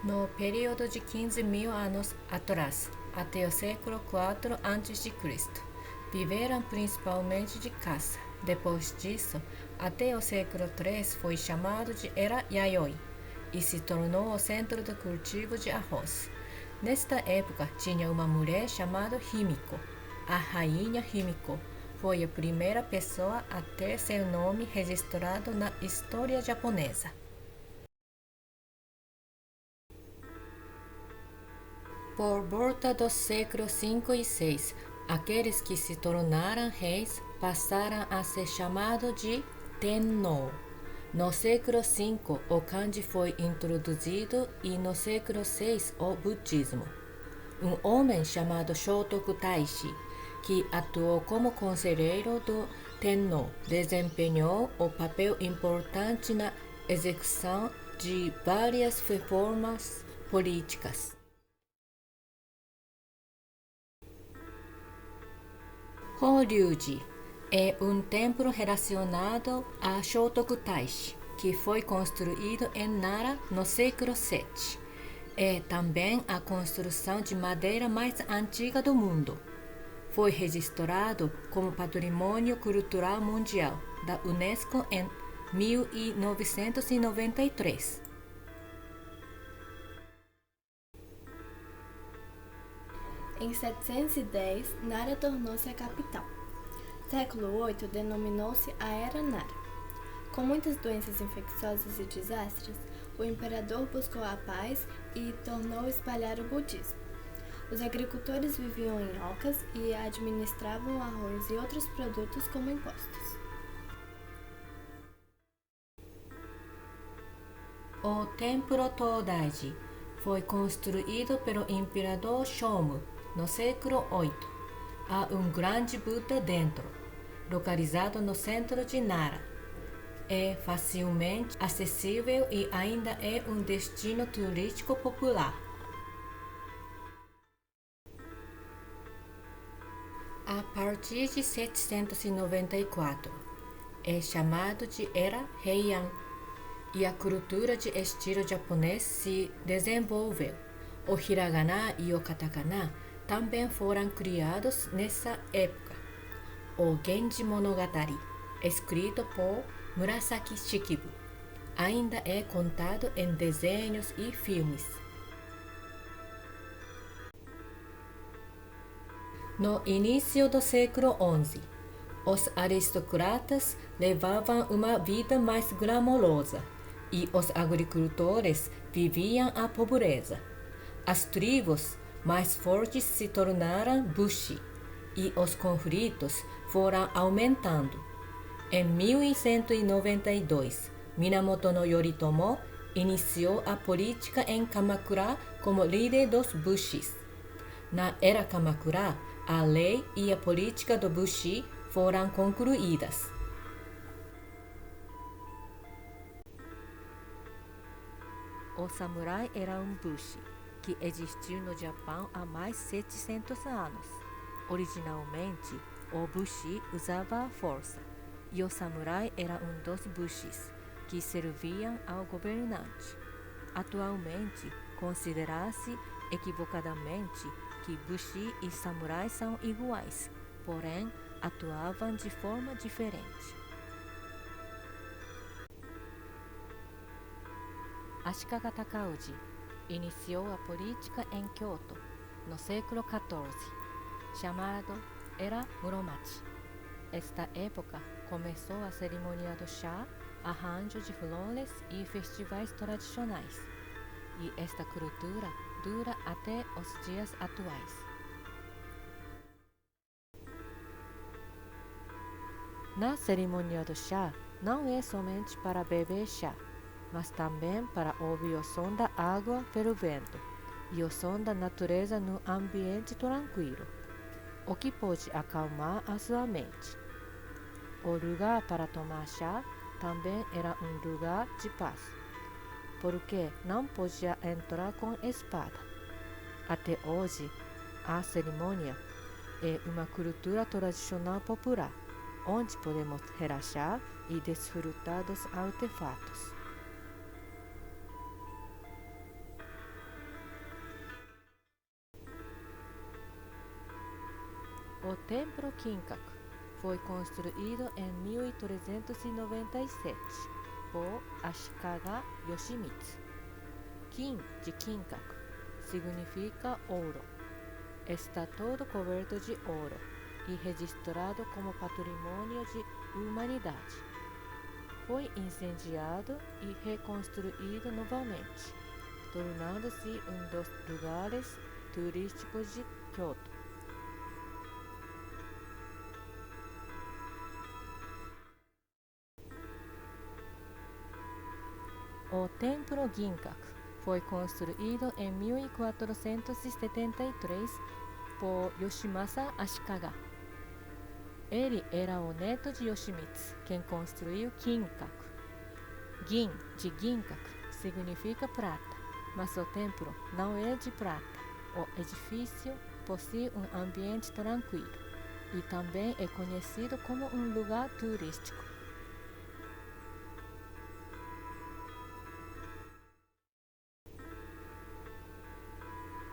No período de 15.000 anos atrás, até o século IV a.C., viveram principalmente de caça. Depois disso, até o século III foi chamado de Era Yayoi e se tornou o centro do cultivo de arroz. Nesta época, tinha uma mulher chamada Himiko. A rainha Himiko foi a primeira pessoa a ter seu nome registrado na história japonesa. Por volta dos séculos V e VI, aqueles que se tornaram reis passaram a ser chamados de Tenno. No século V, o kanji foi introduzido e no século VI, o budismo. Um homem chamado Shotoku Taishi, que atuou como conselheiro do Tenno, desempenhou um papel importante na execução de várias reformas políticas. Horyuji é um templo relacionado a Shotoku Taishi, que foi construído em Nara no século VII. É também a construção de madeira mais antiga do mundo. Foi registrado como Patrimônio Cultural Mundial da Unesco em 1993. Em 710, Nara tornou-se a capital. Século VIII denominou-se a Era Nara. Com muitas doenças infecciosas e desastres, o imperador buscou a paz e tornou espalhar o budismo. Os agricultores viviam em ocas e administravam arroz e outros produtos como impostos. O Templo Todaiji foi construído pelo imperador Shomu no século VIII. Há um grande Buda dentro, localizado no centro de Nara. É facilmente acessível e ainda é um destino turístico popular. A partir de 794, é chamado de Era Heian e a cultura de estilo japonês se desenvolveu. O hiragana e o katakana também foram criados nessa época. O Genji Monogatari, escrito por Murasaki Shikibu, ainda é contado em desenhos e filmes. No início do século XI, os aristocratas levavam uma vida mais glamourosa e os agricultores viviam a pobreza. As tribos mais fortes se tornaram bushi e os conflitos foram aumentando. Em 1192, Minamoto no Yoritomo iniciou a política em Kamakura como líder dos bushis. Na era Kamakura, a lei e a política do bushi foram concluídas. O samurai era um bushi que existiu no Japão há mais de 700 anos. Originalmente, o bushi usava a força, e o samurai era um dos bushis que serviam ao governante. Atualmente, considera-se equivocadamente que bushi e samurai são iguais, porém atuavam de forma diferente. Ashikaga Takauji iniciou a política em Kyoto no século XIV, chamado Era Muromachi. Esta época começou a cerimônia do chá, arranjo de flores e festivais tradicionais, e esta cultura dura até os dias atuais. Na cerimônia do chá, não é somente para beber chá, mas também para ouvir o som da água fervendo e o som da natureza no ambiente tranquilo, o que pode acalmar a sua mente. O lugar para tomar chá também era um lugar de paz, porque não podia entrar com espada. Até hoje, a cerimônia é uma cultura tradicional popular, onde podemos relaxar e desfrutar dos artefatos. O Templo Kinkaku foi construído em 1397 por Ashikaga Yoshimitsu. Kin de Kinkaku significa ouro. Está todo coberto de ouro e registrado como patrimônio de humanidade. Foi incendiado e reconstruído novamente, tornando-se um dos lugares turísticos de Kyoto. O Templo Ginkaku foi construído em 1473 por Yoshimasa Ashikaga. Ele era o neto de Yoshimitsu, quem construiu Kinkaku. Gin de Ginkaku significa prata, mas o templo não é de prata. O edifício possui um ambiente tranquilo e também é conhecido como um lugar turístico.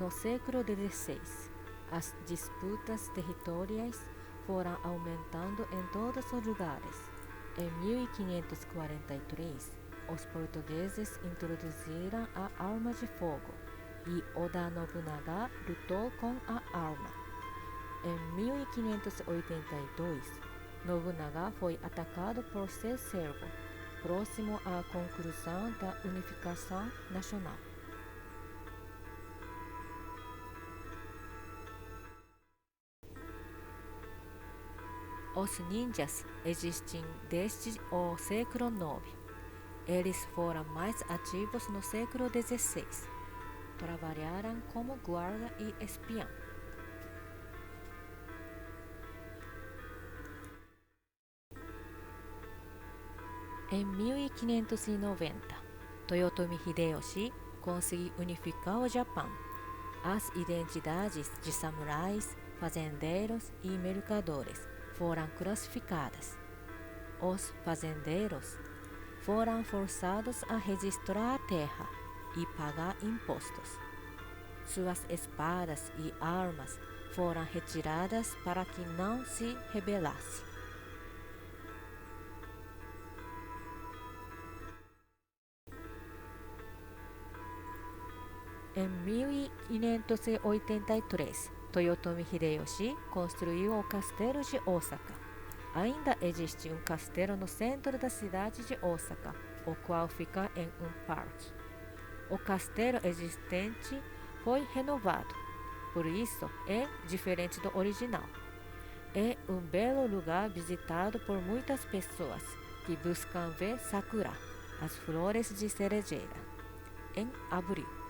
No século XVI, as disputas territoriais foram aumentando em todos os lugares. Em 1543, os portugueses introduziram a arma de fogo e Oda Nobunaga lutou com a arma. Em 1582, Nobunaga foi atacado por seu servo, próximo à conclusão da unificação nacional. Os ninjas existem desde o século IX. Eles foram mais ativos no século XVI. Trabalharam como guarda e espião. Em 1590, Toyotomi Hideyoshi conseguiu unificar o Japão. As identidades de samurais, fazendeiros e mercadores foram classificadas. Os fazendeiros foram forçados a registrar a terra e pagar impostos. Suas espadas e armas foram retiradas para que não se rebelasse. Em 1583, Toyotomi Hideyoshi construiu o castelo de Osaka. Ainda existe um castelo no centro da cidade de Osaka, o qual fica em um parque. O castelo existente foi renovado, por isso é diferente do original. É um belo lugar visitado por muitas pessoas que buscam ver sakura, as flores de cerejeira, em abril.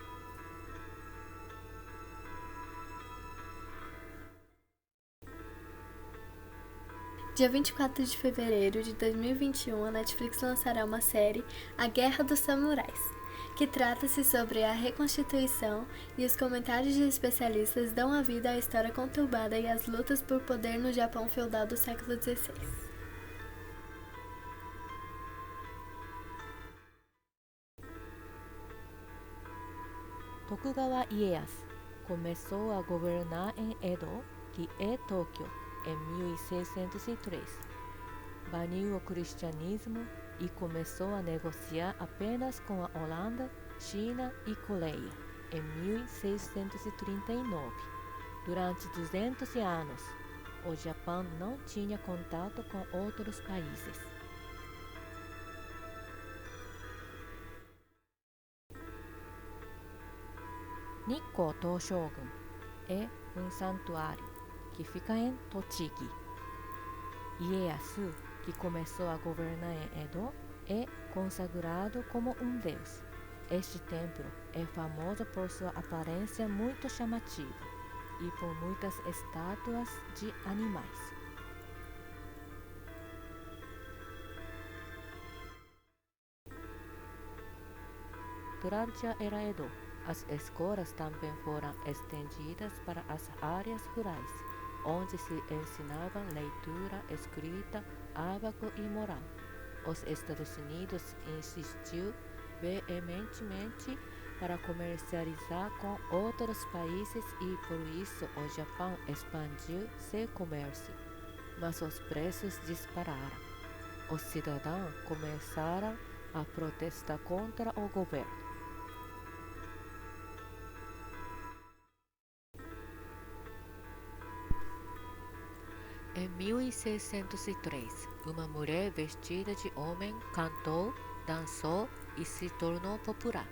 Dia 24 de fevereiro de 2021, a Netflix lançará uma série, A Guerra dos Samurais, que trata-se sobre a reconstituição, e os comentários de especialistas dão a vida à história conturbada e às lutas por poder no Japão feudal do século XVI. Tokugawa Ieyasu começou a governar em Edo, que é Tóquio, em 1603. Baniu o cristianismo e começou a negociar apenas com a Holanda, China e Coreia, em 1639. Durante 200 anos, o Japão não tinha contato com outros países. Nikko Toshogun é um santuário que fica em Tochigi. Ieyasu, que começou a governar em Edo, é consagrado como um deus. Este templo é famoso por sua aparência muito chamativa e por muitas estátuas de animais. Durante a era Edo, as escolas também foram estendidas para as áreas rurais, onde se ensinavam leitura, escrita, ábaco e moral. Os Estados Unidos insistiu veementemente para comercializar com outros países e por isso o Japão expandiu seu comércio, mas os preços dispararam. Os cidadãos começaram a protestar contra o governo. Em 1603, uma mulher vestida de homem cantou, dançou e se tornou popular,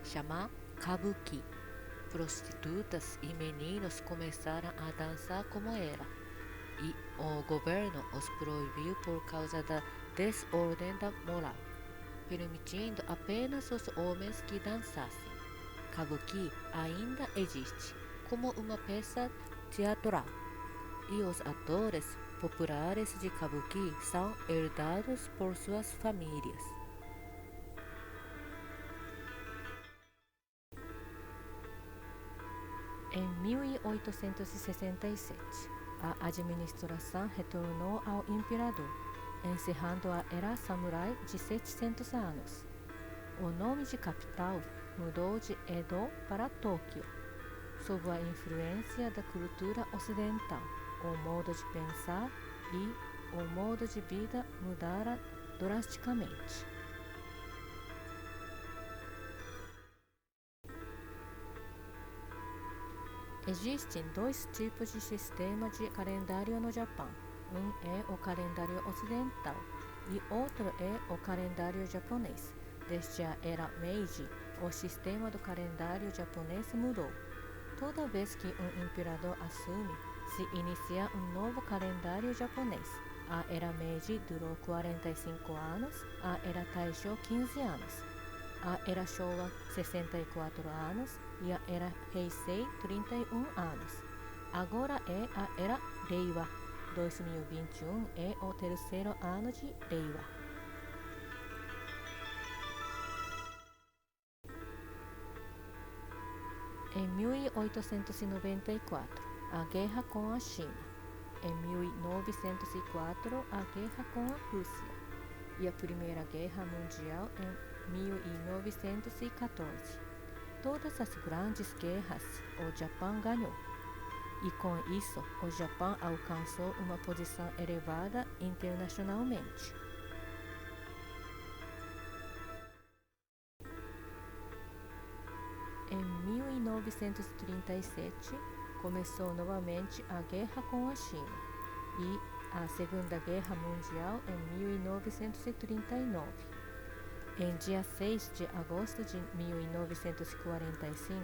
chamada Kabuki. Prostitutas e meninos começaram a dançar como ela, e o governo os proibiu por causa da desordem da moral, permitindo apenas os homens que dançassem. Kabuki ainda existe como uma peça teatral, e os atores populares de Kabuki são herdados por suas famílias. Em 1867, a administração retornou ao imperador, encerrando a era samurai de 700 anos. O nome de capital mudou de Edo para Tóquio, sob a influência da cultura ocidental. O modo de pensar e o modo de vida mudaram drasticamente. Existem dois tipos de sistema de calendário no Japão. Um é o calendário ocidental e outro é o calendário japonês. Desde a era Meiji, o sistema do calendário japonês mudou. Toda vez que um imperador assume, se inicia um novo calendário japonês. A era Meiji durou 45 anos, a era Taisho 15 anos, a era Showa 64 anos e a era Heisei 31 anos. Agora é a era Reiwa. 2021 é o terceiro ano de Reiwa. Em 1894, a guerra com a China. Em 1904, a guerra com a Rússia. E a Primeira Guerra Mundial em 1914. Todas as grandes guerras o Japão ganhou. E com isso, o Japão alcançou uma posição elevada internacionalmente. Em 1937, começou novamente a guerra com a China e a Segunda Guerra Mundial em 1939. Em dia 6 de agosto de 1945,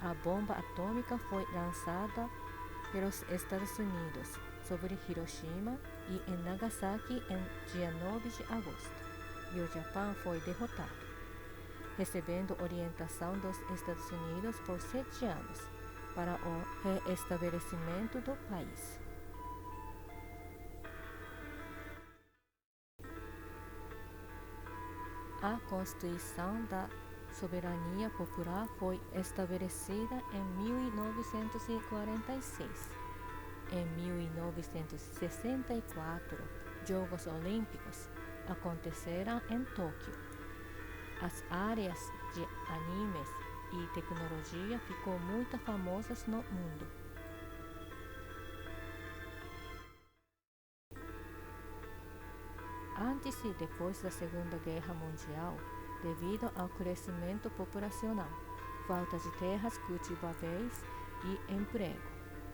a bomba atômica foi lançada pelos Estados Unidos sobre Hiroshima e em Nagasaki em dia 9 de agosto, e o Japão foi derrotado, recebendo orientação dos Estados Unidos por 7 anos para o reestabelecimento do país. A Constituição da Soberania Popular foi estabelecida em 1946. Em 1964, Jogos Olímpicos aconteceram em Tóquio. As áreas de animes e tecnologia ficou muito famosas no mundo. Antes e depois da Segunda Guerra Mundial, devido ao crescimento populacional, falta de terras cultiváveis e emprego,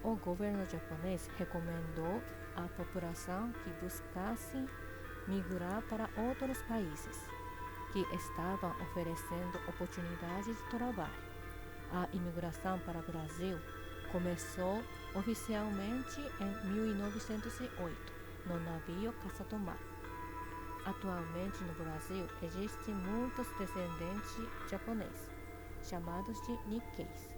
o governo japonês recomendou à população que buscasse migrar para outros países que estavam oferecendo oportunidades de trabalho. A imigração para o Brasil começou oficialmente em 1908, no navio Caça do Mar. Atualmente no Brasil existem muitos descendentes japoneses, chamados de Nikkeis.